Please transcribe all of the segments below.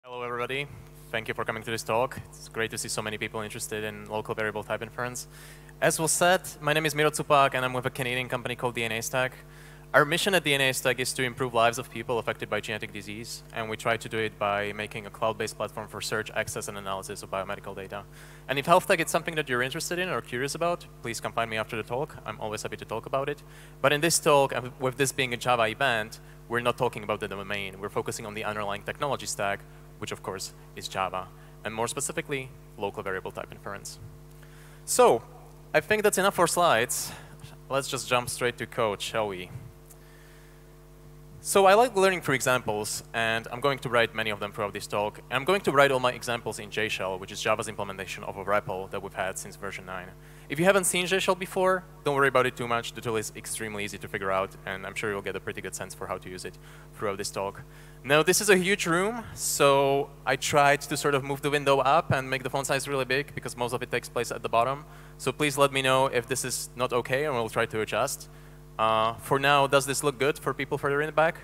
Hello, everybody. Thank you for coming to this talk. It's great to see so many people interested in local variable type inference. As was said, my name is Miro Cupak, and I'm with a Canadian company called DNA Stack. Our mission at DNA Stack is to improve lives of people affected by genetic disease, and we try to do it by making a cloud-based platform for search, access, and analysis of biomedical data. And if health tech is something that you're interested in or curious about, please come find me after the talk. I'm always happy to talk about it. But in this talk, with this being a Java event, we're not talking about the domain. We're focusing on the underlying technology stack, which of course is Java, and more specifically, local variable type inference. So, I think that's enough for slides. Let's just jump straight to code, shall we? So I like learning through examples, and I'm going to write many of them throughout this talk. I'm going to write all my examples in JShell, which is Java's implementation of a REPL that we've had since version 9. If you haven't seen JShell before, don't worry about it too much. The tool is extremely easy to figure out, and I'm sure you'll get a pretty good sense for how to use it throughout this talk. Now, this is a huge room, so I tried to sort of move the window up and make the font size really big, because most of it takes place at the bottom. So please let me know if this is not OK, and we'll try to adjust. For now, does this look good for people further in the back?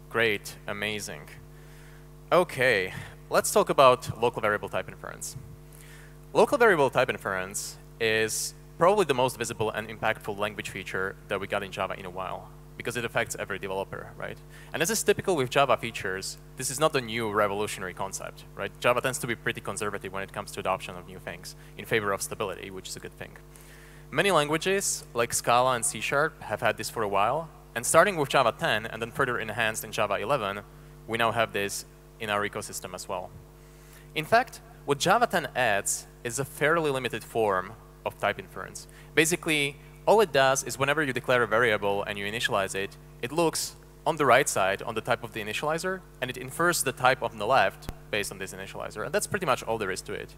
Great, amazing. OK, let's talk about local variable type inference. Local variable type inference is probably the most visible and impactful language feature that we got in Java in a while, because it affects every developer, right? And as is typical with Java features, this is not a new revolutionary concept, right? Java tends to be pretty conservative when it comes to adoption of new things in favor of stability, which is a good thing. Many languages, like Scala and C# have had this for a while. And starting with Java 10 and then further enhanced in Java 11, we now have this in our ecosystem as well. In fact, what Java 10 adds is a fairly limited form of type inference. Basically, all it does is whenever you declare a variable and you initialize it, it looks on the right side on the type of the initializer, and it infers the type on the left based on this initializer. And that's pretty much all there is to it.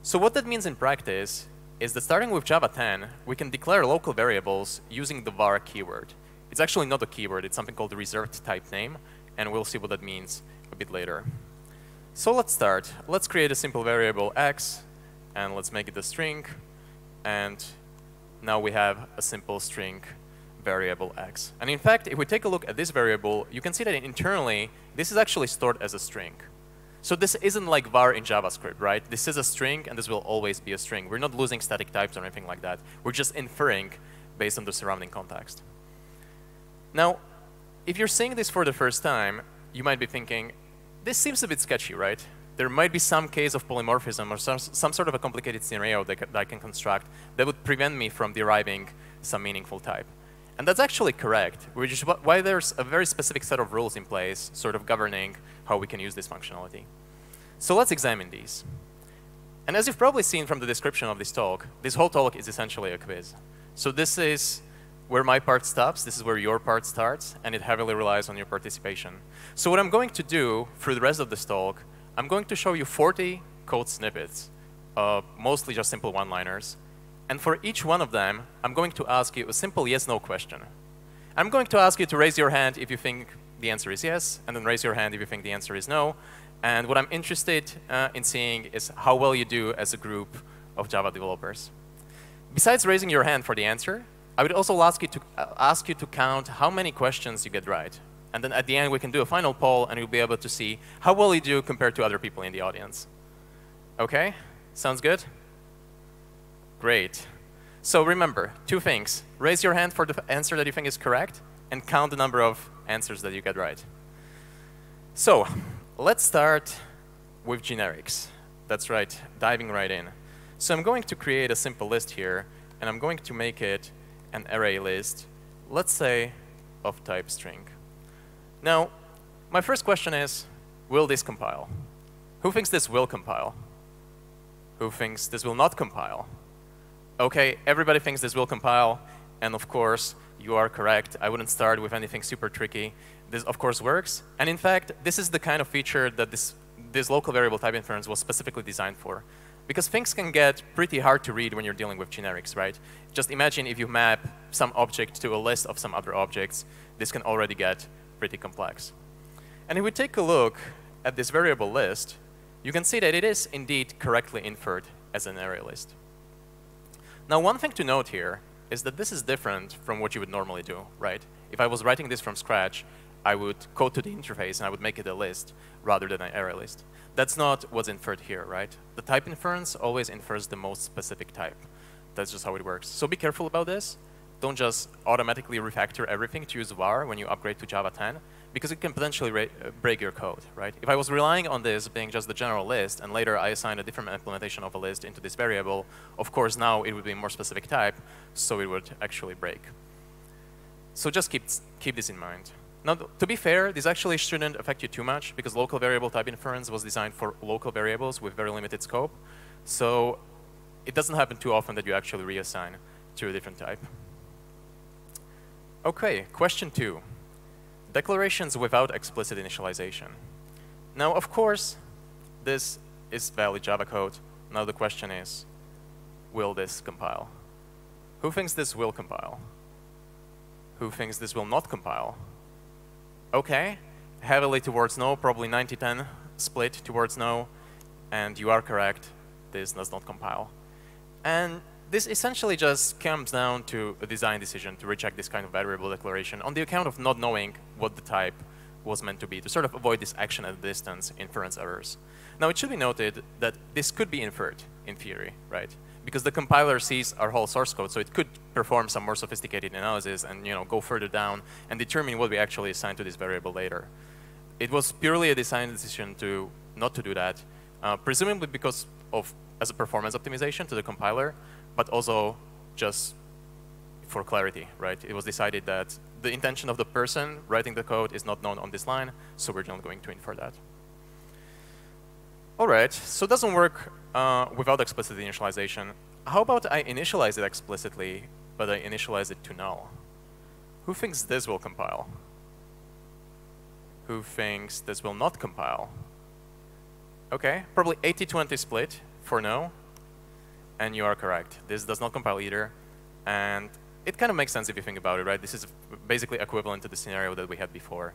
So what that means in practice is that starting with Java 10, we can declare local variables using the var keyword. It's actually not a keyword. It's something called the reserved type name, and we'll see what that means a bit later. So let's start. Let's create a simple variable x, and let's make it a string. And now we have a simple string variable x. And in fact, if we take a look at this variable, you can see that internally, this is actually stored as a string. So this isn't like var in JavaScript, right? This is a string, and this will always be a string. We're not losing static types or anything like that. We're just inferring based on the surrounding context. Now, if you're seeing this for the first time, you might be thinking, this seems a bit sketchy, right? There might be some case of polymorphism or some sort of a complicated scenario that I can construct that would prevent me from deriving some meaningful type. And that's actually correct, which is why there's a very specific set of rules in place sort of governing how we can use this functionality. So let's examine these. And as you've probably seen from the description of this talk, this whole talk is essentially a quiz. So this is where my part stops, this is where your part starts, and it heavily relies on your participation. So what I'm going to do through the rest of this talk, I'm going to show you 40 code snippets, mostly just simple one-liners. And for each one of them, I'm going to ask you a simple yes-no question. I'm going to ask you to raise your hand if you think the answer is yes, and then raise your hand if you think the answer is no. And what I'm interested in seeing is how well you do as a group of Java developers. Besides raising your hand for the answer, I would also ask you to count how many questions you get right. And then at the end, we can do a final poll, and you'll be able to see how well you do compared to other people in the audience. OK? Sounds good? Great. So remember, two things. Raise your hand for the answer that you think is correct, and count the number of answers that you get right. So let's start with generics. That's right, diving right in. So I'm going to create a simple list here, and I'm going to make it an array list, let's say, of type string. Now, my first question is, will this compile? Who thinks this will compile? Who thinks this will not compile? OK, everybody thinks this will compile. And of course, you are correct. I wouldn't start with anything super tricky. This, of course, works. And in fact, this is the kind of feature that this local variable type inference was specifically designed for. Because things can get pretty hard to read when you're dealing with generics, right? Just imagine if you map some object to a list of some other objects. This can already get pretty complex. And if we take a look at this variable list, you can see that it is indeed correctly inferred as an array list. Now, one thing to note here is that this is different from what you would normally do, right? If I was writing this from scratch, I would code to the interface and I would make it a list rather than an array list. That's not what's inferred here, right? The type inference always infers the most specific type. That's just how it works. So be careful about this. Don't just automatically refactor everything to use var when you upgrade to Java 10, because it can potentially break your code, right? If I was relying on this being just the general list, and later I assign a different implementation of a list into this variable, of course now it would be a more specific type, so it would actually break. So just keep this in mind. Now, to be fair, this actually shouldn't affect you too much, because local variable type inference was designed for local variables with very limited scope. So it doesn't happen too often that you actually reassign to a different type. OK, question 2. Declarations without explicit initialization. Now, of course, this is valid Java code. Now the question is, will this compile? Who thinks this will compile? Who thinks this will not compile? OK, heavily towards no, probably 90-10 split towards no. And you are correct, this does not compile. And this essentially just comes down to a design decision to reject this kind of variable declaration on the account of not knowing what the type was meant to be, to sort of avoid this action at a distance inference errors. Now, it should be noted that this could be inferred in theory, right? Because the compiler sees our whole source code, so it could perform some more sophisticated analysis and go further down and determine what we actually assign to this variable later. It was purely a design decision not to do that, presumably because of as a performance optimization to the compiler, but also just for clarity, right? It was decided that the intention of the person writing the code is not known on this line, so we're not going to infer that. All right, so it doesn't work without explicit initialization. How about I initialize it explicitly, but I initialize it to null? Who thinks this will compile? Who thinks this will not compile? OK, probably 80-20 split for no. And you are correct. This does not compile either. And it kind of makes sense if you think about it, right? This is basically equivalent to the scenario that we had before.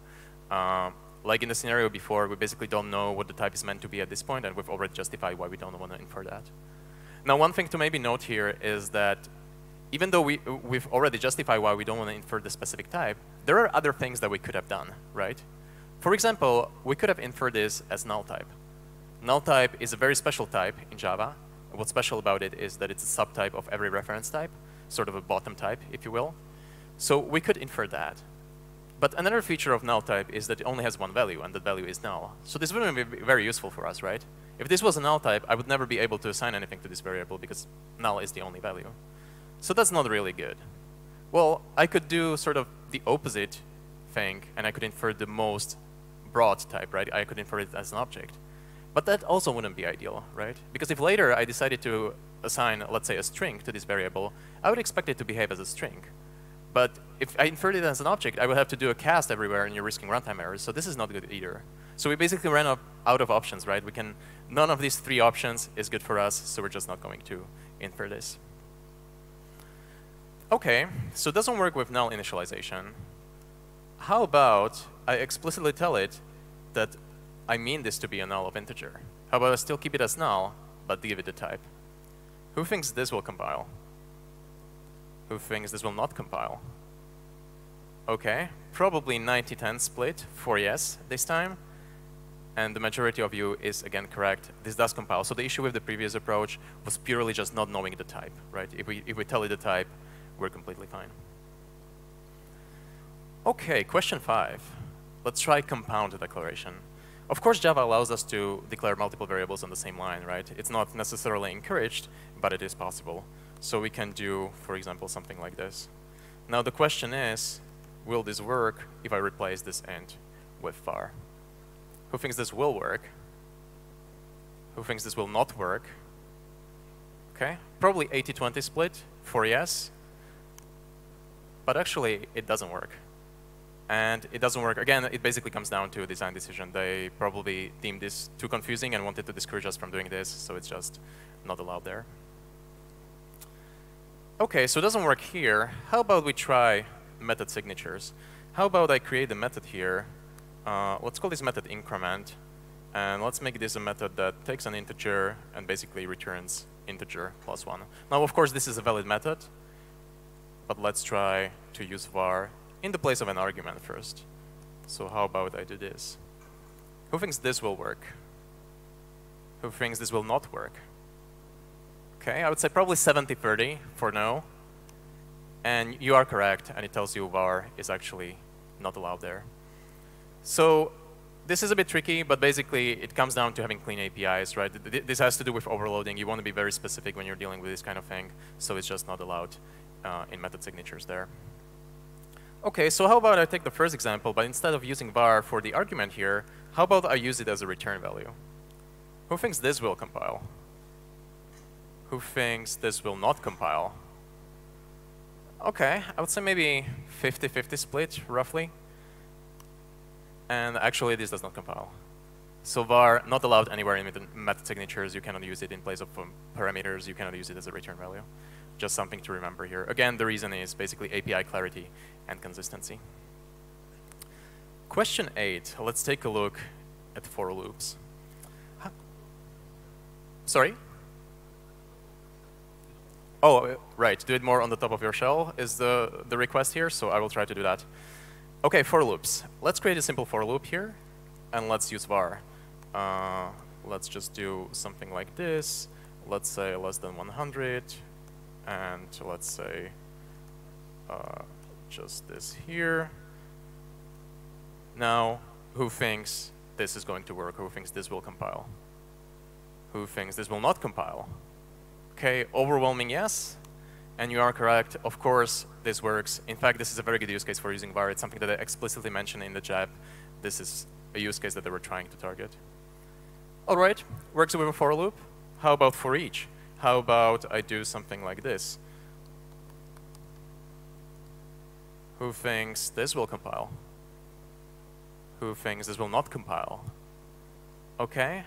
Like in the scenario before, we basically don't know what the type is meant to be at this point, and we've already justified why we don't want to infer that. Now, one thing to maybe note here is that even though we've already justified why we don't want to infer the specific type, there are other things that we could have done, right? For example, we could have inferred this as null type. Null type is a very special type in Java. What's special about it is that it's a subtype of every reference type, sort of a bottom type, if you will. So we could infer that. But another feature of null type is that it only has one value, and that value is null. So this wouldn't be very useful for us, right? If this was a null type, I would never be able to assign anything to this variable because null is the only value. So that's not really good. Well, I could do sort of the opposite thing, and I could infer the most broad type, right? I could infer it as an object. But that also wouldn't be ideal, right? Because if later I decided to assign, let's say, a string to this variable, I would expect it to behave as a string. But if I inferred it as an object, I would have to do a cast everywhere, and you're risking runtime errors. So this is not good either. So we basically ran out of options, right? None of these 3 options is good for us, so we're just not going to infer this. OK, so it doesn't work with null initialization. How about I explicitly tell it that I mean this to be a null of integer? How about I still keep it as null, but give it a type? Who thinks this will compile? Who thinks this will not compile? OK, probably 90-10 split for yes this time. And the majority of you is, again, correct. This does compile. So the issue with the previous approach was purely just not knowing the type, right? If we tell it the type, we're completely fine. OK, question 5. Let's try compound declaration. Of course, Java allows us to declare multiple variables on the same line, right? It's not necessarily encouraged, but it is possible. So we can do, for example, something like this. Now, the question is, will this work if I replace this int with var? Who thinks this will work? Who thinks this will not work? OK, probably 80-20 split for yes. But actually, it doesn't work. And it doesn't work. Again, it basically comes down to a design decision. They probably deemed this too confusing and wanted to discourage us from doing this, so it's just not allowed there. OK, so it doesn't work here. How about we try method signatures? How about I create a method here? Let's call this method increment. And let's make this a method that takes an integer and basically returns integer plus 1. Now, of course, this is a valid method. But let's try to use var in the place of an argument first. So how about I do this? Who thinks this will work? Who thinks this will not work? Okay, I would say probably 70-30 for no. And you are correct, and it tells you var is actually not allowed there. So this is a bit tricky, but basically it comes down to having clean APIs, right? This has to do with overloading. You want to be very specific when you're dealing with this kind of thing, so it's just not allowed in method signatures there. Okay, so how about I take the first example, but instead of using var for the argument here, how about I use it as a return value? Who thinks this will compile? Who thinks this will not compile? Okay, I would say maybe 50-50 split, roughly. And actually, this does not compile. So var not allowed anywhere in method signatures. You cannot use it in place of parameters. You cannot use it as a return value. Just something to remember here. Again, the reason is basically API clarity and consistency. Question 8. Let's take a look at for loops. Sorry? Oh, right. Do it more on the top of your shell is the request here, so I will try to do that. OK, for loops. Let's create a simple for loop here, and let's use var. Let's just do something like this. Let's say less than 100, and let's say just this here. Now, who thinks this is going to work? Who thinks this will compile? Who thinks this will not compile? OK, overwhelming yes. And you are correct. Of course, this works. In fact, this is a very good use case for using var. It's something that I explicitly mentioned in the JAP. This is a use case that they were trying to target. All right, works with a for loop. How about for each? How about I do something like this? Who thinks this will compile? Who thinks this will not compile? OK.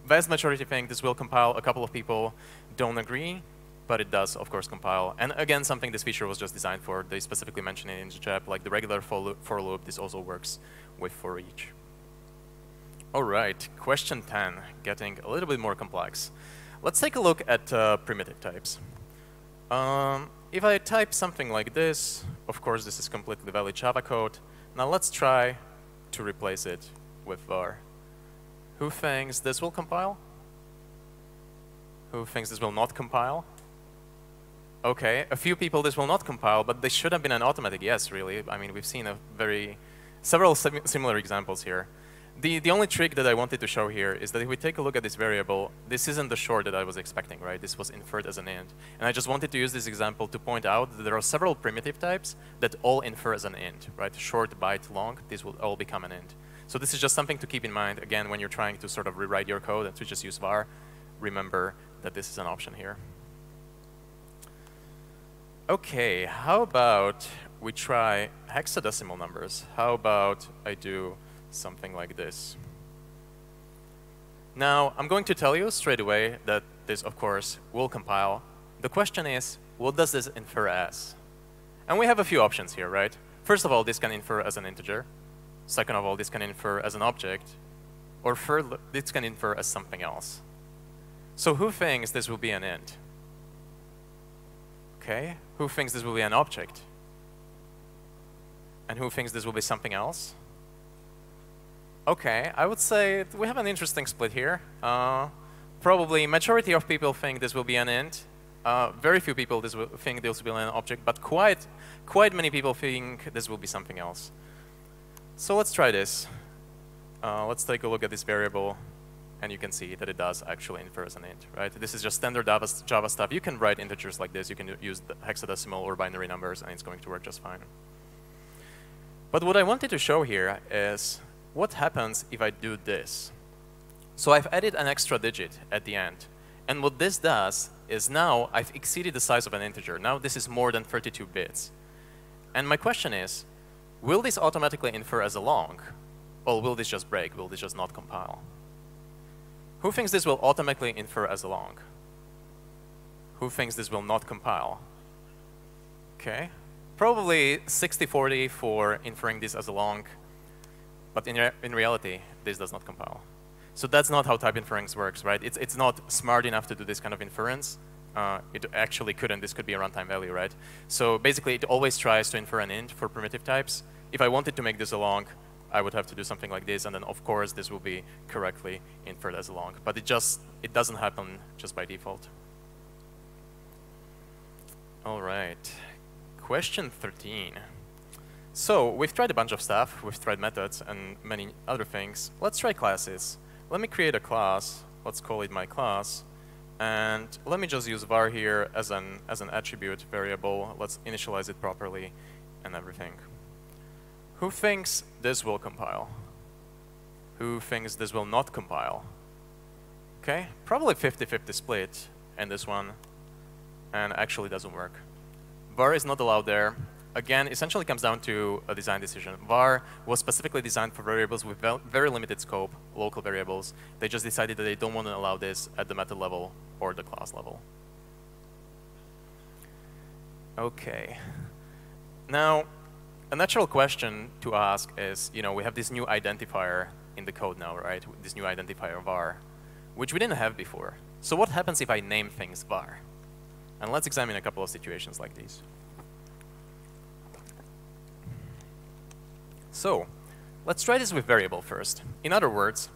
Vast majority think this will compile. A couple of people don't agree, but it does, of course, compile. And again, something this feature was just designed for. They specifically mentioned it in the JAP, like the regular for loop. This also works with for each. All right, question 10, getting a little bit more complex. Let's take a look at primitive types. If I type something like this, of course, this is completely valid Java code. Now let's try to replace it with var. Who thinks this will compile? Who thinks this will not compile? OK, a few people this will not compile, but this should have been an automatic yes, really. I mean, we've seen several similar examples here. The only trick that I wanted to show here is that if we take a look at this variable, this isn't the short that I was expecting, right? This was inferred as an int. And I just wanted to use this example to point out that there are several primitive types that all infer as an int, right? Short, byte, long, these will all become an int. So this is just something to keep in mind, again, when you're trying to sort of rewrite your code and to just use var. Remember that this is an option here. OK, how about we try hexadecimal numbers? How about I do something like this? Now, I'm going to tell you straight away that this, of course, will compile. The question is, what does this infer as? And we have a few options here, right? First of all, this can infer as an integer. Second of all, this can infer as an object. Or third, this can infer as something else. So who thinks this will be an int? OK, who thinks this will be an object? And who thinks this will be something else? OK, I would say we have an interesting split here. Probably majority of people think this will be an int. Very few people think this will be an object, but quite many people think this will be something else. So let's try this. Let's take a look at this variable, and you can see that it does actually infer as an int, right? This is just standard Java stuff. You can write integers like this. You can use the hexadecimal or binary numbers, and it's going to work just fine. But what I wanted to show here is what happens if I do this. So I've added an extra digit at the end. And what this does is now I've exceeded the size of an integer. Now this is more than 32 bits. And my question is, will this automatically infer as a long? Or will this just break? Will this just not compile? Who thinks this will automatically infer as a long? Who thinks this will not compile? OK. Probably 60-40 for inferring this as a long. But in reality, this does not compile. So that's not how type inference works, right? It's not smart enough to do this kind of inference. It actually couldn't. This could be a runtime value, right? So basically, it always tries to infer an int for primitive types. If I wanted to make this a long, I would have to do something like this, and then of course this will be correctly inferred as a long. But it doesn't happen just by default. All right, question 13. So we've tried a bunch of stuff. We've tried methods and many other things. Let's try classes. Let me create a class. Let's call it my class. And let me just use var here as an attribute variable. Let's initialize it properly and everything. Who thinks this will compile? Who thinks this will not compile? Okay, probably 50-50 split in this one, and actually doesn't work. Var is not allowed there. Again, essentially comes down to a design decision. Var was specifically designed for variables with very limited scope, local variables. They just decided that they don't want to allow this at the method level or the class level. Okay. Now, a natural question to ask is, we have this new identifier in the code now, right? This new identifier var, which we didn't have before. So what happens if I name things var? And let's examine a couple of situations like these. So let's try this with variable first. In other words,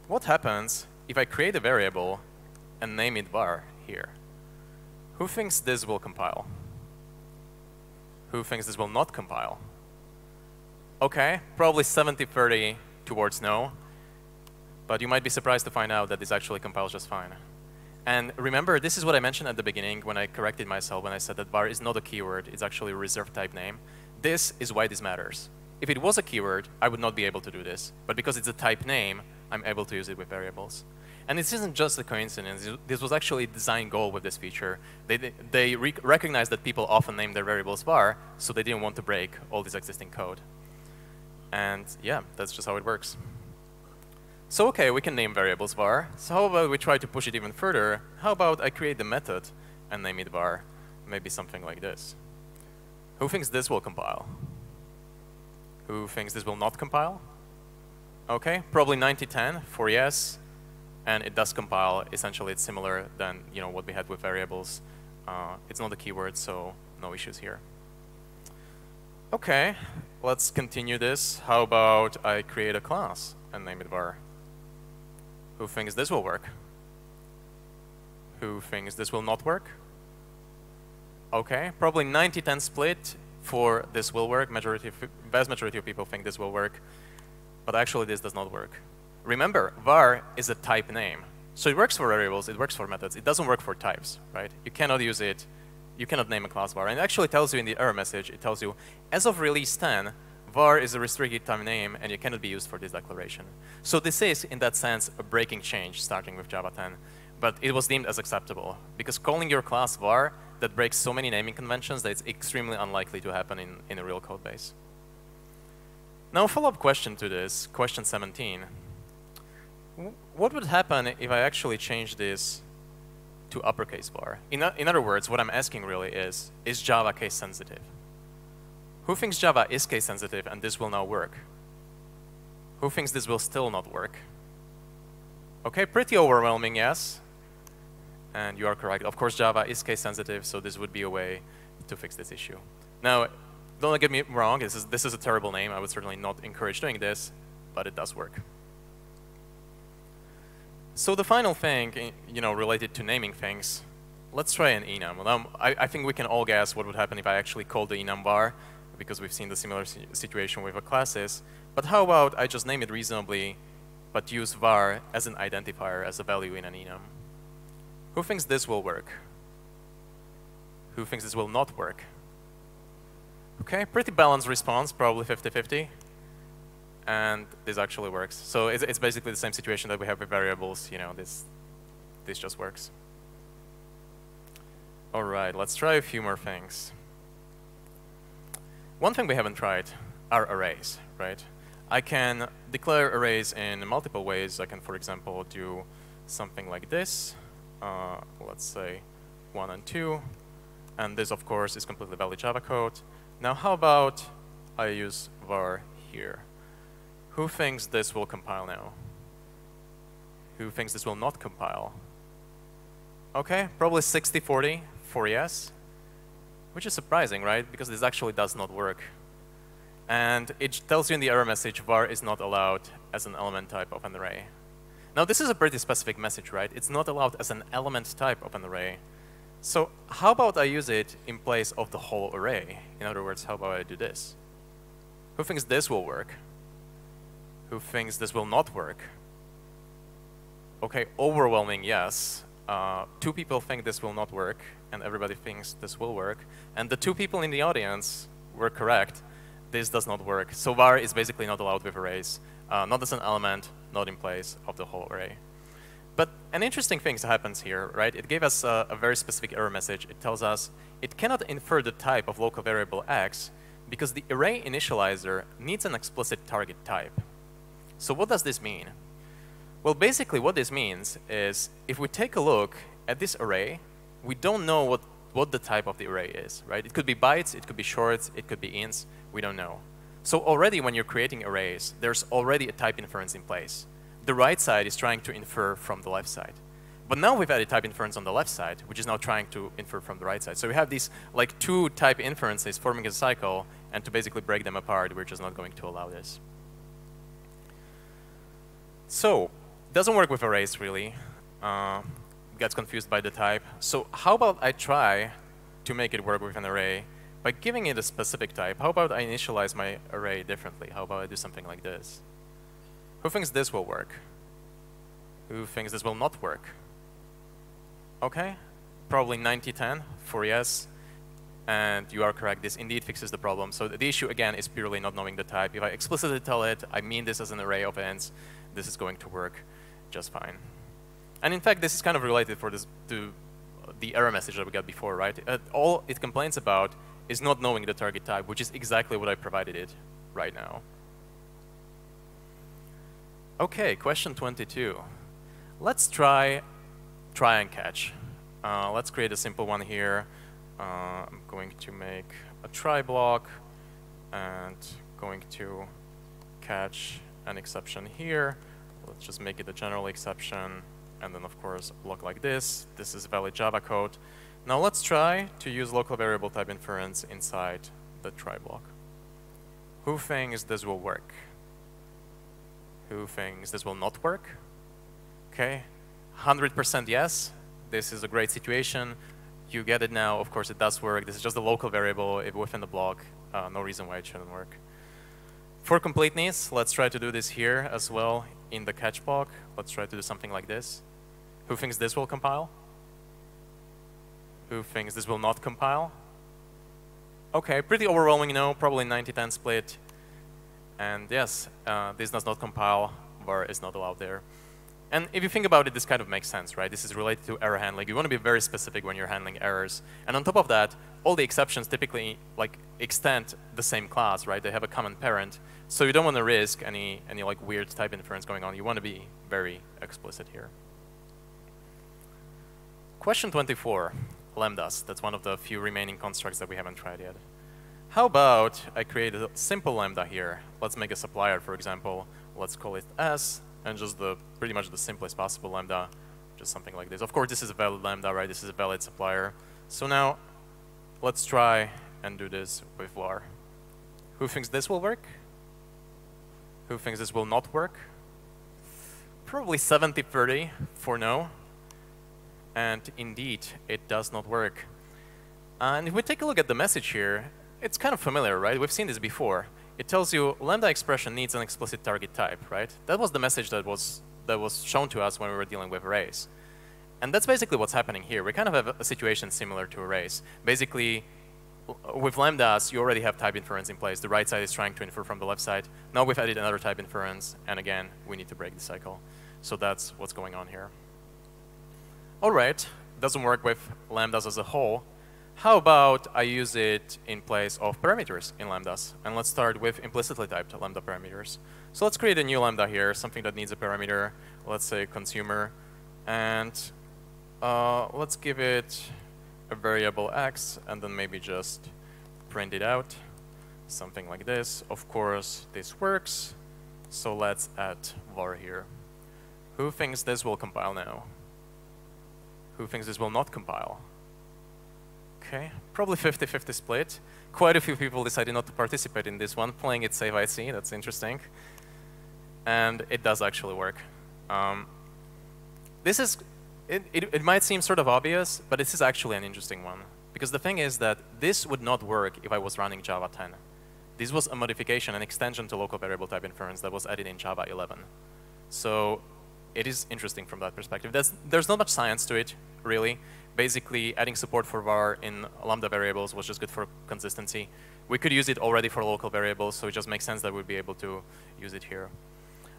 what happens if I create a variable and name it var here? Who thinks this will compile? Who thinks this will not compile? Okay, probably 70-30 towards no. But you might be surprised to find out that this actually compiles just fine. And remember, this is what I mentioned at the beginning when I corrected myself when I said that var is not a keyword. It's actually a reserved type name. This is why this matters. If it was a keyword, I would not be able to do this. But because it's a type name, I'm able to use it with variables. And this isn't just a coincidence. This was actually a design goal with this feature. They recognized that people often name their variables var, so they didn't want to break all this existing code. And yeah, that's just how it works. So OK, we can name variables var. So how about we try to push it even further? How about I create the method and name it var? Maybe something like this. Who thinks this will compile? Who thinks this will not compile? OK, probably 90-10 for yes. And it does compile. Essentially, it's similar than what we had with variables. It's not a keyword, so no issues here. OK, let's continue this. How about I create a class and name it var? Who thinks this will work? Who thinks this will not work? OK, probably 90-10 split for this will work. Vast majority of people think this will work. But actually, this does not work. Remember, var is a type name. So it works for variables, it works for methods. It doesn't work for types, right? You cannot use it. You cannot name a class var. And it actually tells you in the error message, it tells you, as of release 10, var is a restricted type name, and it cannot be used for this declaration. So this is, in that sense, a breaking change starting with Java 10. But it was deemed as acceptable, because calling your class var, that breaks so many naming conventions that it's extremely unlikely to happen in a real code base. Now, a follow-up question to this, question 17. What would happen if I actually change this to uppercase var? In other words, what I'm asking really is Java case sensitive? Who thinks Java is case sensitive and this will now work? Who thinks this will still not work? OK, pretty overwhelming, yes. And you are correct. Of course, Java is case sensitive, so this would be a way to fix this issue. Now, don't get me wrong, this is a terrible name. I would certainly not encourage doing this, but it does work. So the final thing, related to naming things, let's try an enum. I think we can all guess what would happen if I actually called the enum var, because we've seen the similar situation with a classes. But how about I just name it reasonably, but use var as an identifier, as a value in an enum? Who thinks this will work? Who thinks this will not work? OK, pretty balanced response, probably 50-50. And this actually works. So it's basically the same situation that we have with variables. This just works. All right, let's try a few more things. One thing we haven't tried are arrays, right? I can declare arrays in multiple ways. I can, for example, do something like this. Let's say 1 and 2. And this, of course, is completely valid Java code. Now, how about I use var here? Who thinks this will compile now? Who thinks this will not compile? OK, probably 60-40 for yes, which is surprising, right? Because this actually does not work. And it tells you in the error message var is not allowed as an element type of an array. Now this is a pretty specific message, right? It's not allowed as an element type of an array. So how about I use it in place of the whole array? In other words, how about I do this? Who thinks this will work? Who thinks this will not work? Okay, overwhelming yes. 2 people think this will not work, and everybody thinks this will work. And the 2 people in the audience were correct. This does not work. So var is basically not allowed with arrays, not as an element, not in place of the whole array. But an interesting thing happens here, right? It gave us a very specific error message. It tells us it cannot infer the type of local variable x because the array initializer needs an explicit target type. So what does this mean? Well, basically what this means is if we take a look at this array, we don't know what the type of the array is, right? It could be bytes, it could be shorts, it could be ints, we don't know. So already when you're creating arrays, there's already a type inference in place. The right side is trying to infer from the left side. But now we've added type inference on the left side, which is now trying to infer from the right side. So we have these like 2 type inferences forming a cycle, and to basically break them apart, we're just not going to allow this. So, doesn't work with arrays really. Gets confused by the type. So how about I try to make it work with an array by giving it a specific type? How about I initialize my array differently? How about I do something like this? Who thinks this will work? Who thinks this will not work? Okay, probably 90-10 for yes. And you are correct, this indeed fixes the problem. So the issue again is purely not knowing the type. If I explicitly tell it, I mean this as an array of ints, this is going to work just fine. And in fact, this is kind of related to the error message that we got before, right? All it complains about is not knowing the target type, which is exactly what I provided it right now. Okay, question 22. Let's try and catch. Let's create a simple one here. I'm going to make a try block and going to catch an exception here. Let's just make it a general exception. And then, of course, a block like this. This is valid Java code. Now let's try to use local variable type inference inside the try block. Who thinks this will work? Who thinks this will not work? Okay, 100% yes. This is a great situation. You get it now. Of course, it does work. This is just a local variable within the block. No reason why it shouldn't work. For completeness, let's try to do this here as well in the catch block. Let's try to do something like this. Who thinks this will compile? Who thinks this will not compile? Okay, pretty overwhelming no, probably 90-10 split. And yes, this does not compile, var is not allowed there. And if you think about it, this kind of makes sense, right? This is related to error handling. You want to be very specific when you're handling errors. And on top of that, all the exceptions typically like extend the same class, right? They have a common parent. So you don't want to risk any like weird type inference going on. You want to be very explicit here. Question 24, lambdas. That's one of the few remaining constructs that we haven't tried yet. How about I create a simple lambda here? Let's make a supplier, for example. Let's call it S, and just pretty much the simplest possible lambda, just something like this. Of course, this is a valid lambda, right? This is a valid supplier. So now, let's try and do this with var. Who thinks this will work? Who thinks this will not work? Probably 70-30 for no. And indeed, it does not work. And if we take a look at the message here, it's kind of familiar, right? We've seen this before. It tells you lambda expression needs an explicit target type, right? That was the message that was shown to us when we were dealing with arrays. And that's basically what's happening here. We kind of have a situation similar to arrays. Basically, with lambdas, you already have type inference in place. The right side is trying to infer from the left side. Now we've added another type inference, and again, we need to break the cycle. So that's what's going on here. All right, doesn't work with lambdas as a whole. How about I use it in place of parameters in lambdas? And let's start with implicitly typed lambda parameters. So let's create a new lambda here, something that needs a parameter. Let's say consumer. And let's give it a variable x, and then maybe just print it out. Something like this. Of course, this works. So let's add var here. Who thinks this will compile now? Who thinks this will not compile? Okay, probably 50-50 split. Quite a few people decided not to participate in this one, playing it safe, I see. That's interesting. And it does actually work. It might seem sort of obvious, but this is actually an interesting one. Because the thing is that this would not work if I was running Java 10. This was a modification, an extension to local variable type inference that was added in Java 11. So it is interesting from that perspective. There's not much science to it, really. Basically, adding support for var in Lambda variables was just good for consistency. We could use it already for local variables, so it just makes sense that we'd be able to use it here.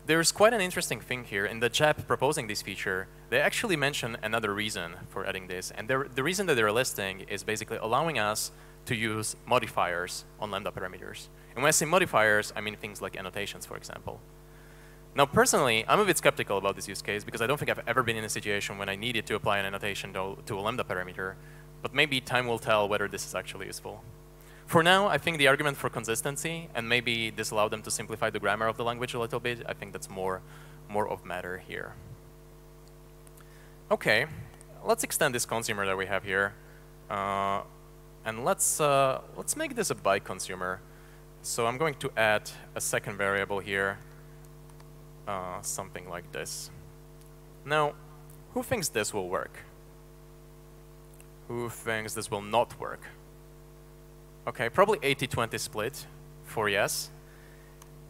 There's quite an interesting thing here. In the JAP proposing this feature, they actually mention another reason for adding this. And the reason that they're listing is basically allowing us to use modifiers on Lambda parameters. And when I say modifiers, I mean things like annotations, for example. Now, personally, I'm a bit skeptical about this use case because I don't think I've ever been in a situation when I needed to apply an annotation to a Lambda parameter. But maybe time will tell whether this is actually useful. For now, I think the argument for consistency, and maybe this allowed them to simplify the grammar of the language a little bit, I think that's more of matter here. OK, let's extend this consumer that we have here. And let's make this a byte consumer. So I'm going to add a second variable here, something like this. Now, who thinks this will work? Who thinks this will not work? OK, probably 80-20 split for yes.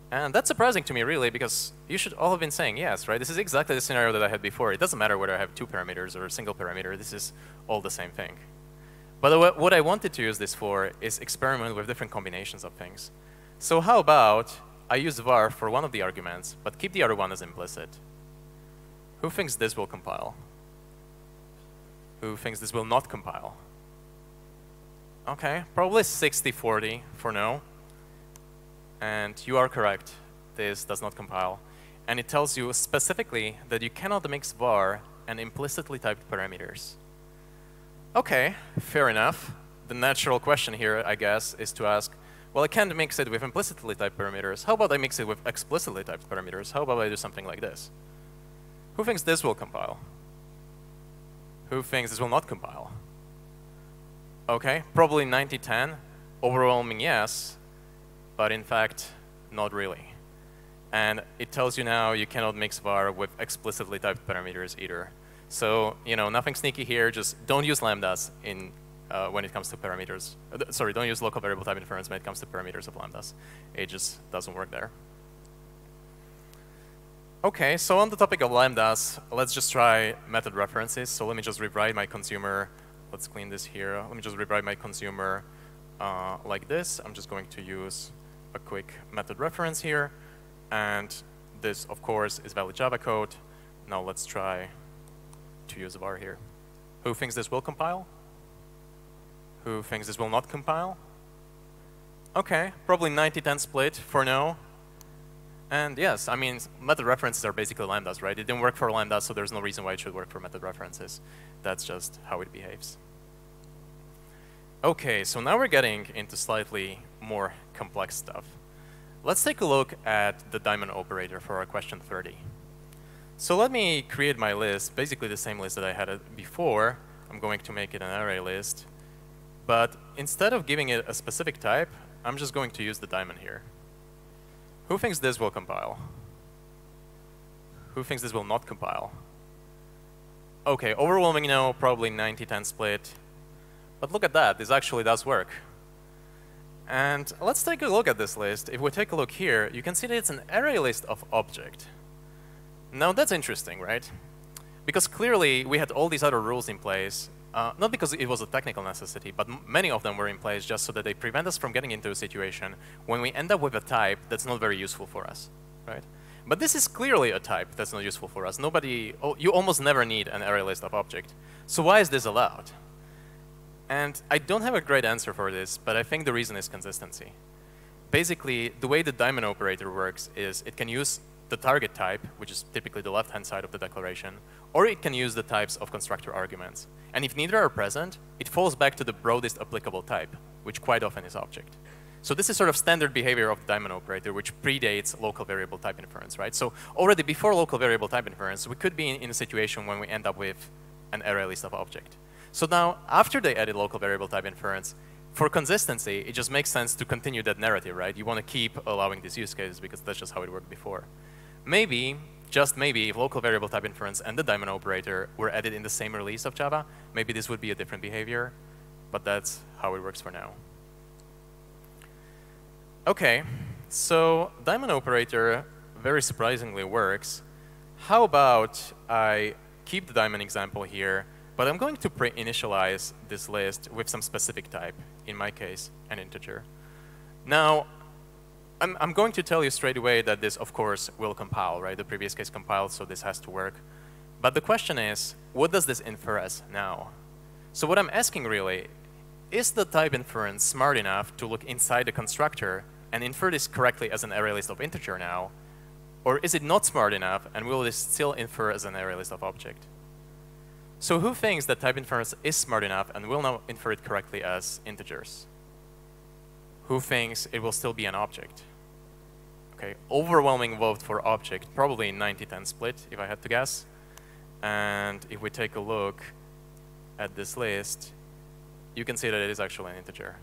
And that's surprising to me, really, because you should all have been saying yes, right? This is exactly the scenario that I had before. It doesn't matter whether I have 2 parameters or a single parameter. This is all the same thing. But what I wanted to use this for is experiment with different combinations of things. So how about I use var for one of the arguments, but keep the other one as implicit? Who thinks this will compile? Who thinks this will not compile? OK, probably 60-40 for no. And you are correct. This does not compile. And it tells you specifically that you cannot mix var and implicitly typed parameters. OK, fair enough. The natural question here, I guess, is to ask, well, I can't mix it with implicitly typed parameters. How about I mix it with explicitly typed parameters? How about I do something like this? Who thinks this will compile? Who thinks this will not compile? OK, probably 90-10, overwhelming yes, but in fact, not really. And it tells you now you cannot mix var with explicitly typed parameters either. So, nothing sneaky here. Just don't use lambdas when it comes to parameters. Sorry, don't use local variable type inference when it comes to parameters of lambdas. It just doesn't work there. OK, so on the topic of lambdas, let's just try method references. So let me just rewrite my consumer. Let's clean this here. Let me just rewrite my consumer like this. I'm just going to use a quick method reference here. And this, of course, is valid Java code. Now let's try to use a var here. Who thinks this will compile? Who thinks this will not compile? OK, probably 90-10 split for no. And yes, I mean, method references are basically lambdas, right? It didn't work for lambdas, so there's no reason why it should work for method references. That's just how it behaves. OK, so now we're getting into slightly more complex stuff. Let's take a look at the diamond operator for our question 30. So let me create my list, basically the same list that I had before. I'm going to make it an array list. But instead of giving it a specific type, I'm just going to use the diamond here. Who thinks this will compile? Who thinks this will not compile? OK, overwhelming no, probably 90-10 split. But look at that. This actually does work. And let's take a look at this list. If we take a look here, you can see that it's an array list of object. Now, that's interesting, right? Because clearly, we had all these other rules in place, not because it was a technical necessity, but many of them were in place just so that they prevent us from getting into a situation when we end up with a type that's not very useful for us, right? But this is clearly a type that's not useful for us. You almost never need an array list of object. So why is this allowed? And I don't have a great answer for this, but I think the reason is consistency. Basically, the way the diamond operator works is it can use the target type, which is typically the left-hand side of the declaration, or it can use the types of constructor arguments. And if neither are present, it falls back to the broadest applicable type, which quite often is object. So this is sort of standard behavior of the diamond operator, which predates local variable type inference, right? So already before local variable type inference, we could be in a situation when we end up with an array list of object. So now, after they added local variable type inference, for consistency, it just makes sense to continue that narrative, right? You want to keep allowing these use cases because that's just how it worked before. Maybe, just maybe, if local variable type inference and the diamond operator were added in the same release of Java, maybe this would be a different behavior, but that's how it works for now. Okay, so diamond operator very surprisingly works. How about I keep the diamond example here, but I'm going to pre-initialize this list with some specific type, in my case, an integer. Now, I'm going to tell you straight away that this, of course, will compile, right? The previous case compiled, so this has to work. But the question is, what does this infer as now? So what I'm asking really, is the type inference smart enough to look inside the constructor and infer this correctly as an array list of integer now? Or is it not smart enough, and will this still infer as an array list of object? So who thinks that type inference is smart enough and will now infer it correctly as integers? Who thinks it will still be an object? Okay, overwhelming vote for object, probably 90-10 split, if I had to guess. And if we take a look at this list, you can see that it is actually an integer.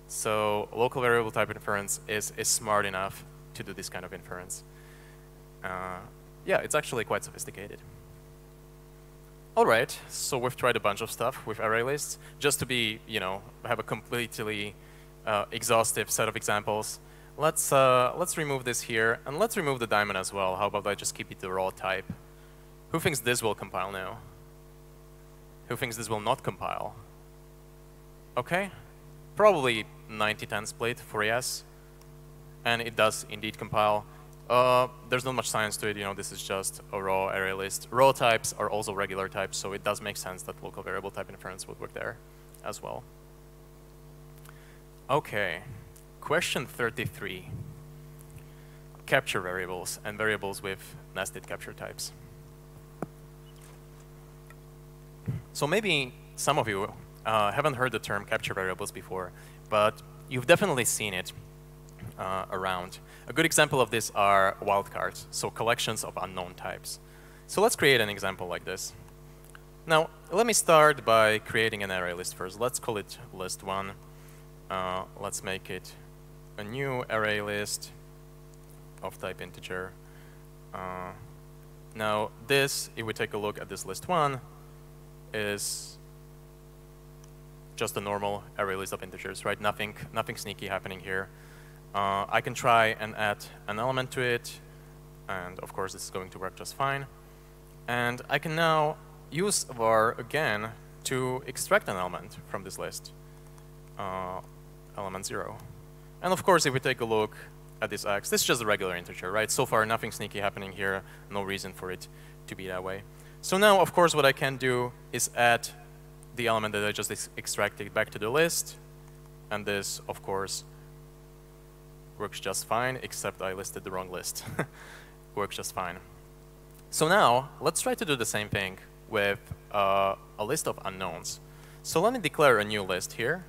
So local variable type inference is smart enough to do this kind of inference. Yeah, it's actually quite sophisticated. All right, so we've tried a bunch of stuff with array lists. Just to be, have a completely exhaustive set of examples, let's remove this here, and let's remove the diamond as well. How about I just keep it the raw type? Who thinks this will compile now? Who thinks this will not compile? Okay, probably 90-10 split for yes, and it does indeed compile. There's not much science to it, this is just a raw array list. Raw types are also regular types, so it does make sense that local variable type inference would work there as well. Okay, question 33. Capture variables and variables with nested capture types. So maybe some of you haven't heard the term capture variables before, but you've definitely seen it around. A good example of this are wildcards, so collections of unknown types. So let's create an example like this. Now, let me start by creating an array list first. Let's call it list1. Let's make it a new array list of type integer. Now, this, if we take a look at this list1, is just a normal array list of integers, right? Nothing sneaky happening here. I can try and add an element to it, and of course this is going to work just fine. And I can now use var again to extract an element from this list, element 0. And of course, if we take a look at this x, this is just a regular integer, right? So far, nothing sneaky happening here, no reason for it to be that way. So now, of course, what I can do is add the element that I just extracted back to the list, and this, of course, works just fine, except I listed the wrong list. Works just fine. So now, let's try to do the same thing with a list of unknowns. So let me declare a new list here.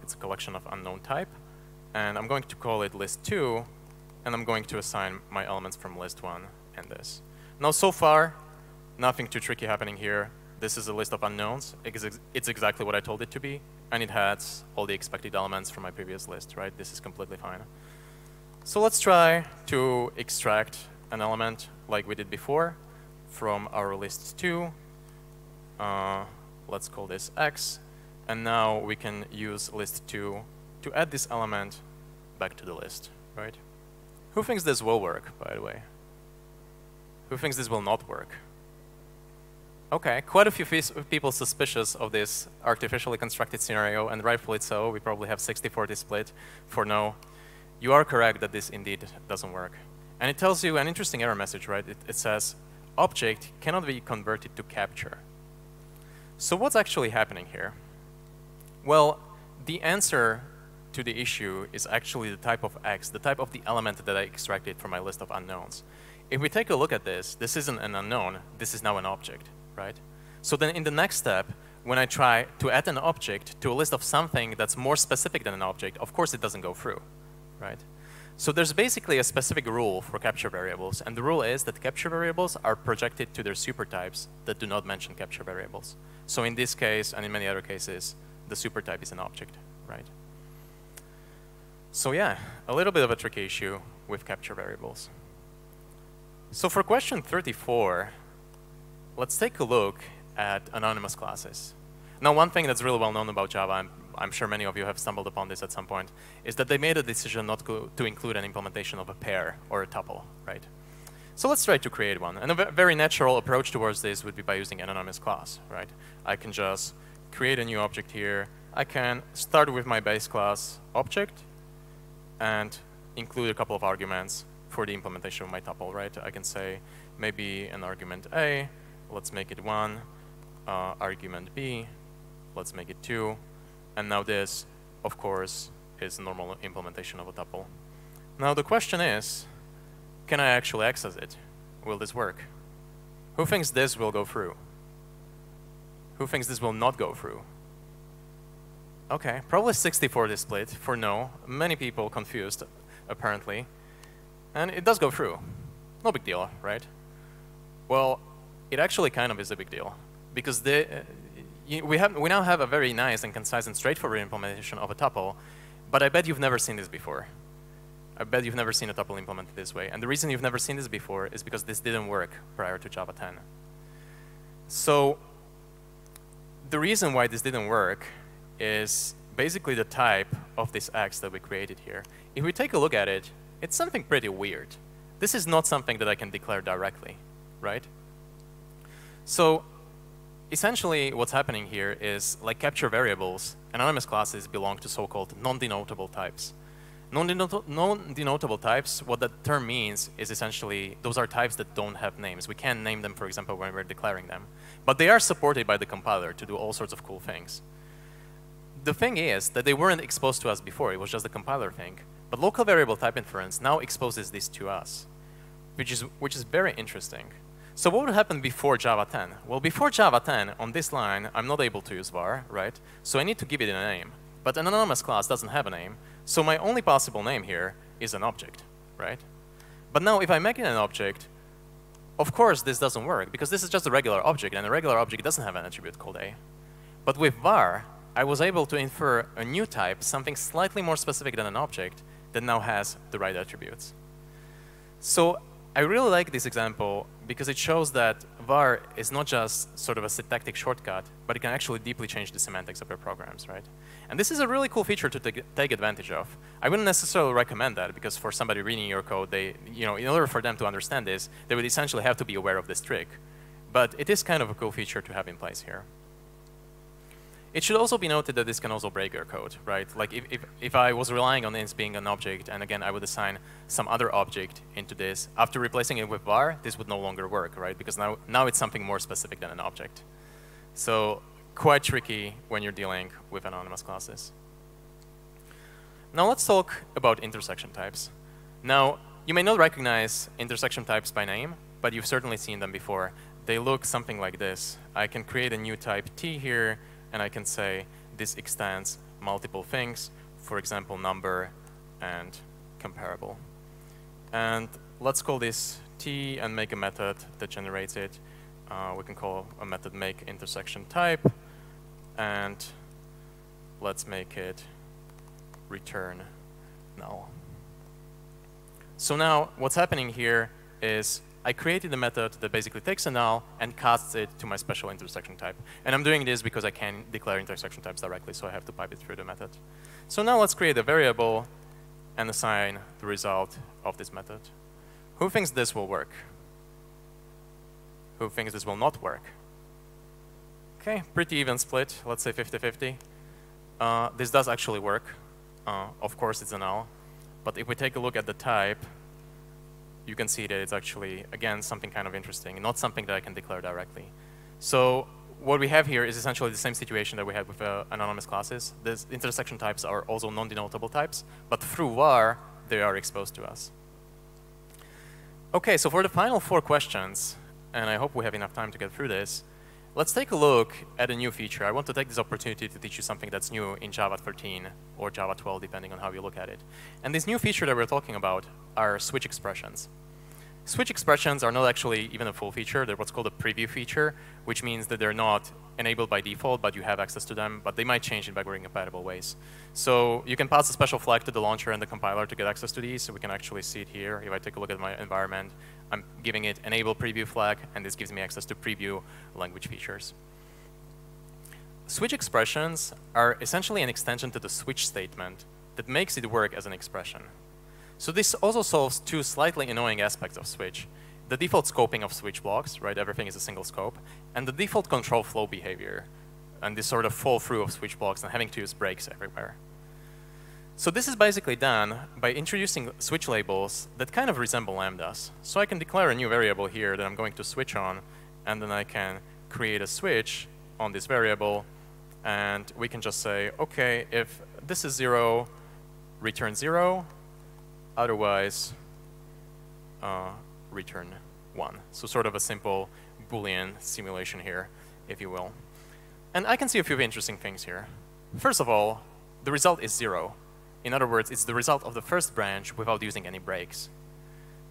It's a collection of unknown type. And I'm going to call it list2, and I'm going to assign my elements from list1 and this. Now, so far, nothing too tricky happening here. This is a list of unknowns. It's exactly what I told it to be. And it has all the expected elements from my previous list, right? This is completely fine. So let's try to extract an element like we did before from our list2. Let's call this x. And now we can use list2 to add this element back to the list, right? Who thinks this will work, by the way? Who thinks this will not work? Okay, quite a few people suspicious of this artificially constructed scenario, and rightfully so. We probably have 60-40 split for no. You are correct that this indeed doesn't work. And it tells you an interesting error message, right? It says, object cannot be converted to capture. So what's actually happening here? Well, the answer to the issue is actually the type of x, the type of the element that I extracted from my list of unknowns. If we take a look at this, this isn't an unknown. This is now an object, right? So then in the next step, when I try to add an object to a list of something that's more specific than an object, of course it doesn't go through, right? So there's basically a specific rule for capture variables, and the rule is that capture variables are projected to their supertypes that do not mention capture variables. So in this case, and in many other cases, the supertype is an object, right? So yeah, a little bit of a tricky issue with capture variables. So for question 34, let's take a look at anonymous classes. Now, one thing that's really well known about Java, I'm sure many of you have stumbled upon this at some point, is that they made a decision not to include an implementation of a pair or a tuple, right? So let's try to create one. And a very natural approach towards this would be by using an anonymous class, right? I can just create a new object here. I can start with my base class object and include a couple of arguments for the implementation of my tuple, right? I can say maybe an argument A, let's make it 1, argument B, let's make it 2, and now this, of course, is a normal implementation of a tuple. Now the question is, can I actually access it? Will this work? Who thinks this will go through? Who thinks this will not go through? Okay, probably 60-40 split for no. Many people confused, apparently. And it does go through. No big deal, right? Well, it actually kind of is a big deal, because we now have a very nice and concise and straightforward implementation of a tuple, but I bet you've never seen this before. I bet you've never seen a tuple implemented this way. And the reason you've never seen this before is because this didn't work prior to Java 10. So the reason why this didn't work is basically the type of this X that we created here. If we take a look at it, it's something pretty weird. This is not something that I can declare directly, right? So essentially what's happening here is, like capture variables, anonymous classes belong to so-called non-denotable types. Non-denotable types, what that term means is essentially those are types that don't have names. We can't name them, for example, when we're declaring them. But they are supported by the compiler to do all sorts of cool things. The thing is that they weren't exposed to us before. It was just a compiler thing. But local variable type inference now exposes this to us, which is very interesting. So what would happen before Java 10? Well, before Java 10, on this line, I'm not able to use var, right? So I need to give it a name. But an anonymous class doesn't have a name. So my only possible name here is an object, right? But now if I make it an object, of course this doesn't work, because this is just a regular object, and a regular object doesn't have an attribute called a. But with var, I was able to infer a new type, something slightly more specific than an object, that now has the right attributes. So I really like this example because it shows that var is not just sort of a syntactic shortcut, but it can actually deeply change the semantics of your programs, right? And this is a really cool feature to take advantage of. I wouldn't necessarily recommend that, because for somebody reading your code, in order for them to understand this, they would essentially have to be aware of this trick. But it is kind of a cool feature to have in place here. It should also be noted that this can also break your code, right? Like if I was relying on this being an object, and again, I would assign some other object into this, after replacing it with var, this would no longer work, right? Because now it's something more specific than an object. So quite tricky when you're dealing with anonymous classes. Now let's talk about intersection types. Now, you may not recognize intersection types by name, but you've certainly seen them before. They look something like this. I can create a new type T here, and I can say this extends multiple things, for example, number and comparable. And let's call this T and make a method that generates it. We can call a method make intersection type, and let's make it return null. So now what's happening here is I created a method that basically takes a null and casts it to my special intersection type. And I'm doing this because I can't declare intersection types directly, so I have to pipe it through the method. So now let's create a variable and assign the result of this method. Who thinks this will work? Who thinks this will not work? Okay, pretty even split. Let's say 50-50. This does actually work. Of course, it's a null. But if we take a look at the type, you can see that it's actually, again, something kind of interesting, not something that I can declare directly. So what we have here is essentially the same situation that we had with anonymous classes. These intersection types are also non-denotable types, but through var, they are exposed to us. OK, so for the final 4 questions, and I hope we have enough time to get through this, let's take a look at a new feature. I want to take this opportunity to teach you something that's new in Java 13 or Java 12, depending on how you look at it. And this new feature that we're talking about are switch expressions. Switch expressions are not actually even a full feature. They're what's called a preview feature, which means that they're not enabled by default, but you have access to them, but they might change in backward compatible ways. So you can pass a special flag to the launcher and the compiler to get access to these, so we can actually see it here. If I take a look at my environment, I'm giving it enable preview flag, and this gives me access to preview language features. Switch expressions are essentially an extension to the switch statement that makes it work as an expression. So this also solves two slightly annoying aspects of switch. The default scoping of switch blocks, right? Everything is a single scope. And the default control flow behavior, and this sort of fall through of switch blocks and having to use breaks everywhere. So this is basically done by introducing switch labels that kind of resemble lambdas. So I can declare a new variable here that I'm going to switch on, and then I can create a switch on this variable, and we can just say, okay, if this is 0, return 0, otherwise return 1. So sort of a simple Boolean simulation here, if you will. And I can see a few interesting things here. First of all, the result is 0. In other words, it's the result of the first branch without using any breaks.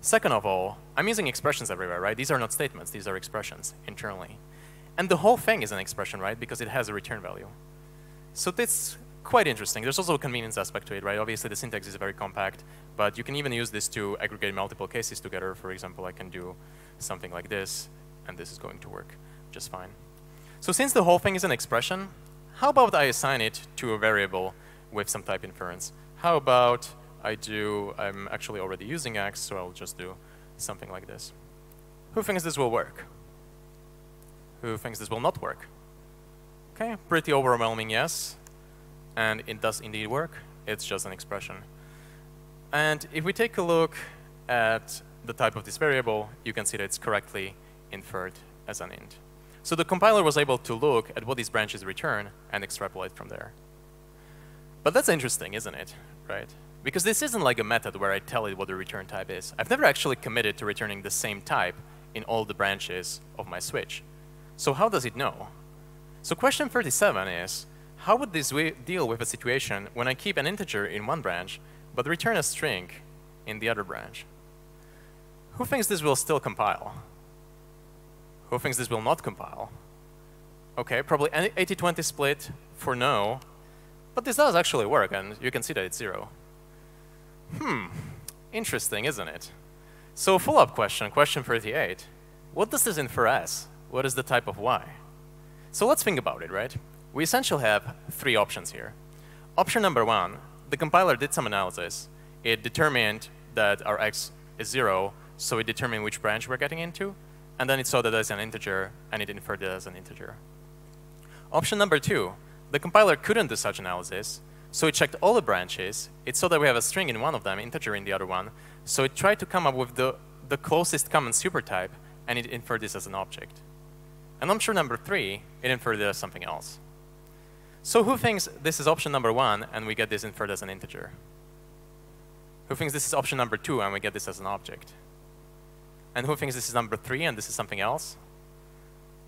Second of all, I'm using expressions everywhere, right? These are not statements, these are expressions internally. And the whole thing is an expression, right? Because it has a return value. So that's quite interesting. There's also a convenience aspect to it, right? Obviously, the syntax is very compact, but you can even use this to aggregate multiple cases together. For example, I can do something like this, and this is going to work just fine. So since the whole thing is an expression, how about I assign it to a variable with some type inference? How about I'm actually already using X, so I'll just do something like this. Who thinks this will work? Who thinks this will not work? Okay, pretty overwhelming yes. And it does indeed work. It's just an expression. And if we take a look at the type of this variable, you can see that it's correctly inferred as an int. So the compiler was able to look at what these branches return and extrapolate from there. But that's interesting, isn't it? Right? Because this isn't like a method where I tell it what the return type is. I've never actually committed to returning the same type in all the branches of my switch. So how does it know? So question 37 is, how would this deal with a situation when I keep an integer in one branch, but return a string in the other branch? Who thinks this will still compile? Who thinks this will not compile? Okay, probably an 80-20 split for no, but this does actually work, and you can see that it's 0. Interesting, isn't it? So follow-up question, question 38. What does this infer as? What is the type of y? So let's think about it, right? We essentially have three options here. Option number 1, the compiler did some analysis. It determined that our x is 0, so it determined which branch we're getting into, and then it saw that as an integer, and it inferred it as an integer. Option number 2, the compiler couldn't do such analysis, so it checked all the branches. It saw that we have a string in one of them, integer in the other one, so it tried to come up with the closest common supertype, and it inferred this as an object. And option number 3, it inferred it as something else. So who thinks this is option number 1 and we get this inferred as an integer? Who thinks this is option number 2 and we get this as an object? And who thinks this is number 3 and this is something else?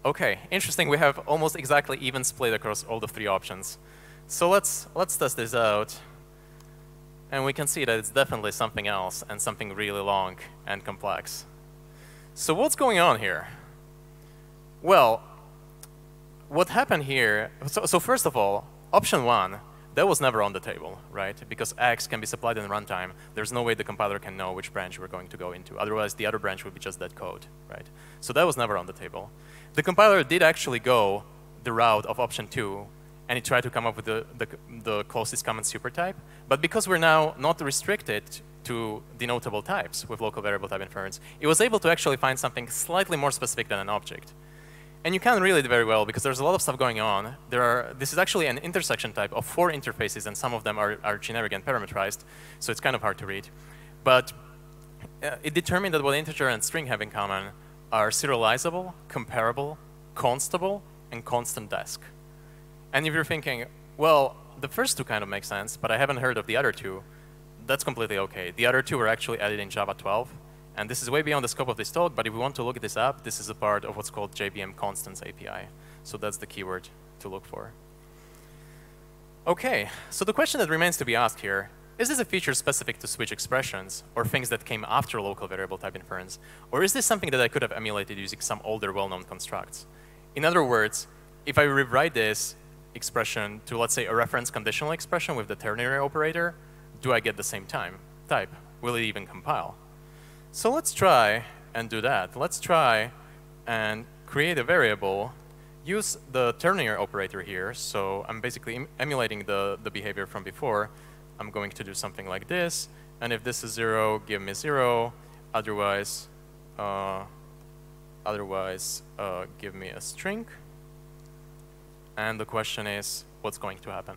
Okay, interesting. We have almost exactly even split across all the three options. So let's test this out. And we can see that it's definitely something else and something really long and complex. So what's going on here? Well, what happened here, so first of all, option 1, that was never on the table, right? Because X can be supplied in runtime. There's no way the compiler can know which branch we're going to go into. Otherwise, the other branch would be just that code, right? So that was never on the table. The compiler did actually go the route of option 2, and it tried to come up with the closest common supertype. But because we're now not restricted to denotable types with local variable type inference, it was able to actually find something slightly more specific than an object. And you can really do very well because there's a lot of stuff going on. This is actually an intersection type of 4 interfaces, and some of them are generic and parameterized, so it's kind of hard to read. But it determined that what integer and string have in common are serializable, comparable, constable, and constant desc. And if you're thinking, well, the first two kind of make sense, but I haven't heard of the other two, that's completely OK. The other two were actually added in Java 12. And this is way beyond the scope of this talk, but if we want to look this up, this is a part of what's called JVM Constants API. So that's the keyword to look for. OK, so the question that remains to be asked here, is this a feature specific to switch expressions or things that came after local variable type inference? Or is this something that I could have emulated using some older well-known constructs? In other words, if I rewrite this expression to, let's say, a reference conditional expression with the ternary operator, do I get the same type? Will it even compile? So let's try and do that. Let's try and create a variable, use the ternary operator here. So I'm basically emulating the behavior from before. I'm going to do something like this. And if this is 0, give me 0. Otherwise, give me a string. And the question is, what's going to happen?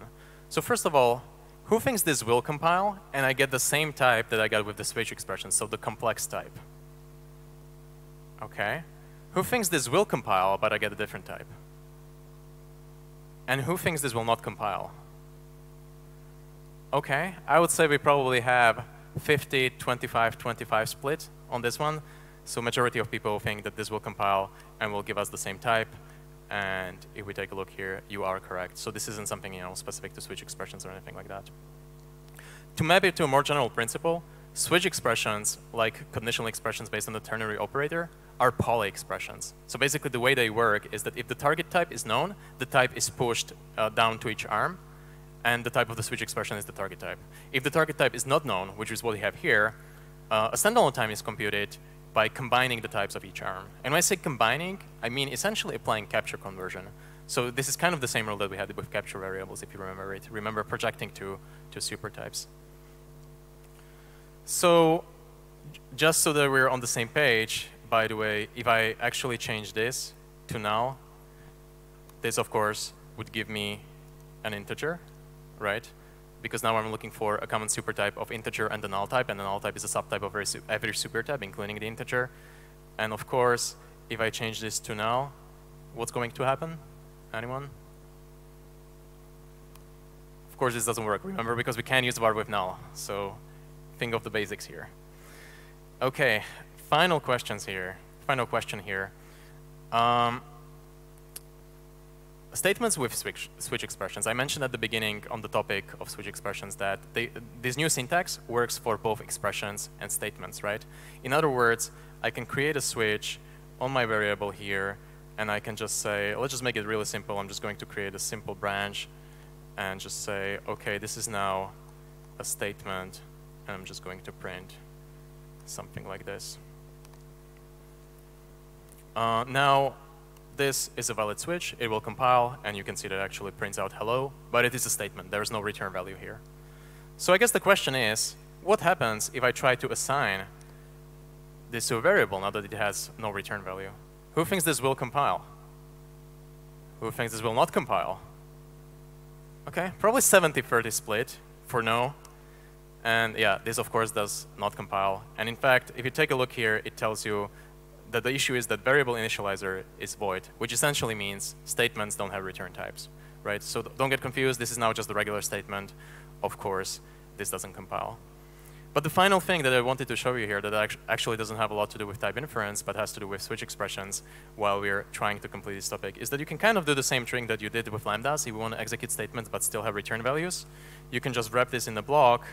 So first of all, who thinks this will compile? And I get the same type that I got with the switch expression, so the complex type. OK. Who thinks this will compile, but I get a different type? And who thinks this will not compile? OK. I would say we probably have 50, 25, 25 split on this one. So majority of people think that this will compile and will give us the same type. And if we take a look here, you are correct. So this isn't something specific to switch expressions or anything like that. To map it to a more general principle, switch expressions, like conditional expressions based on the ternary operator, are poly expressions. So basically, the way they work is that if the target type is known, the type is pushed down to each arm, and the type of the switch expression is the target type. If the target type is not known, which is what we have here, a standalone time is computed by combining the types of each arm. And when I say combining, I mean essentially applying capture conversion. So this is kind of the same rule that we had with capture variables, if you remember it. Remember projecting to supertypes. So just so that we're on the same page, by the way, if I actually change this to null, this, of course, would give me an integer, right? Because now I'm looking for a common supertype of integer and the null type, and the null type is a subtype of every supertype, including the integer. And of course, if I change this to null, what's going to happen? Anyone? Of course, this doesn't work, remember, because we can't use var with null. So think of the basics here. OK, final questions here. Final question here. Statements with switch expressions. I mentioned at the beginning on the topic of switch expressions that this new syntax works for both expressions and statements, right? In other words, I can create a switch on my variable here, and I can just say, let's just make it really simple. I'm just going to create a simple branch and just say, OK, this is now a statement, and I'm just going to print something like this. Now, this is a valid switch. It will compile, and you can see that it actually prints out hello, but it is a statement. There is no return value here. So I guess the question is, what happens if I try to assign this to a variable now that it has no return value? Who thinks this will compile? Who thinks this will not compile? OK, probably 70-30 split for no. And yeah, this, of course, does not compile. And in fact, if you take a look here, it tells you that the issue is that variable initializer is void, which essentially means statements don't have return types, right? So don't get confused. This is now just a regular statement. Of course, this doesn't compile. But the final thing that I wanted to show you here that actually doesn't have a lot to do with type inference, but has to do with switch expressions while we're trying to complete this topic, is that you can kind of do the same trick that you did with lambdas. If you want to execute statements but still have return values, you can just wrap this in the block,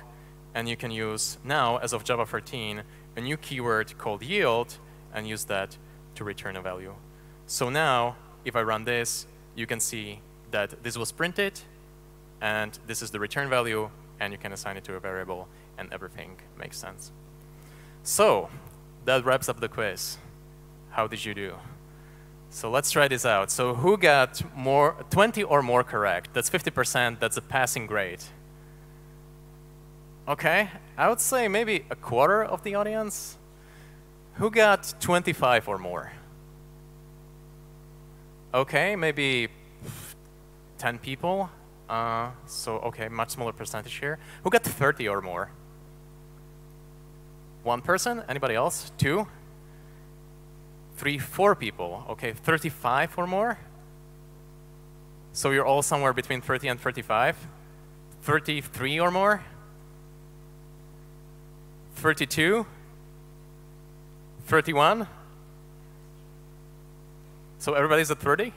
and you can use now, as of Java 13, a new keyword called yield, and use that to return a value. So now, if I run this, you can see that this was printed, and this is the return value, and you can assign it to a variable, and everything makes sense. So that wraps up the quiz. How did you do? So let's try this out. So who got 20 or more correct? That's 50%. That's a passing grade. OK, I would say maybe a quarter of the audience. Who got 25 or more? OK, maybe 10 people. So OK, much smaller percentage here. Who got 30 or more? One person? Anybody else? 2? 3, 4 people. OK, 35 or more? So you're all somewhere between 30 and 35? 33 or more? 32? 31? So everybody's at 30?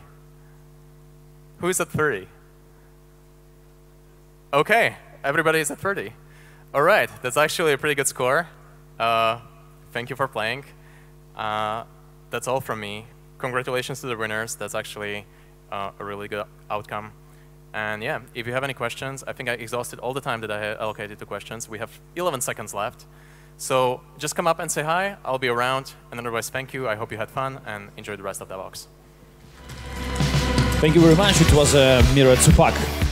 Who is at 30? OK, everybody is at 30. All right, that's actually a pretty good score. Thank you for playing. That's all from me. Congratulations to the winners. That's actually a really good outcome. And yeah, if you have any questions, I think I exhausted all the time that I had allocated to questions. We have 11 seconds left. So just come up and say hi. I'll be around. And otherwise, thank you. I hope you had fun and enjoy the rest of Devoxx. Thank you very much. It was Miro Cupak.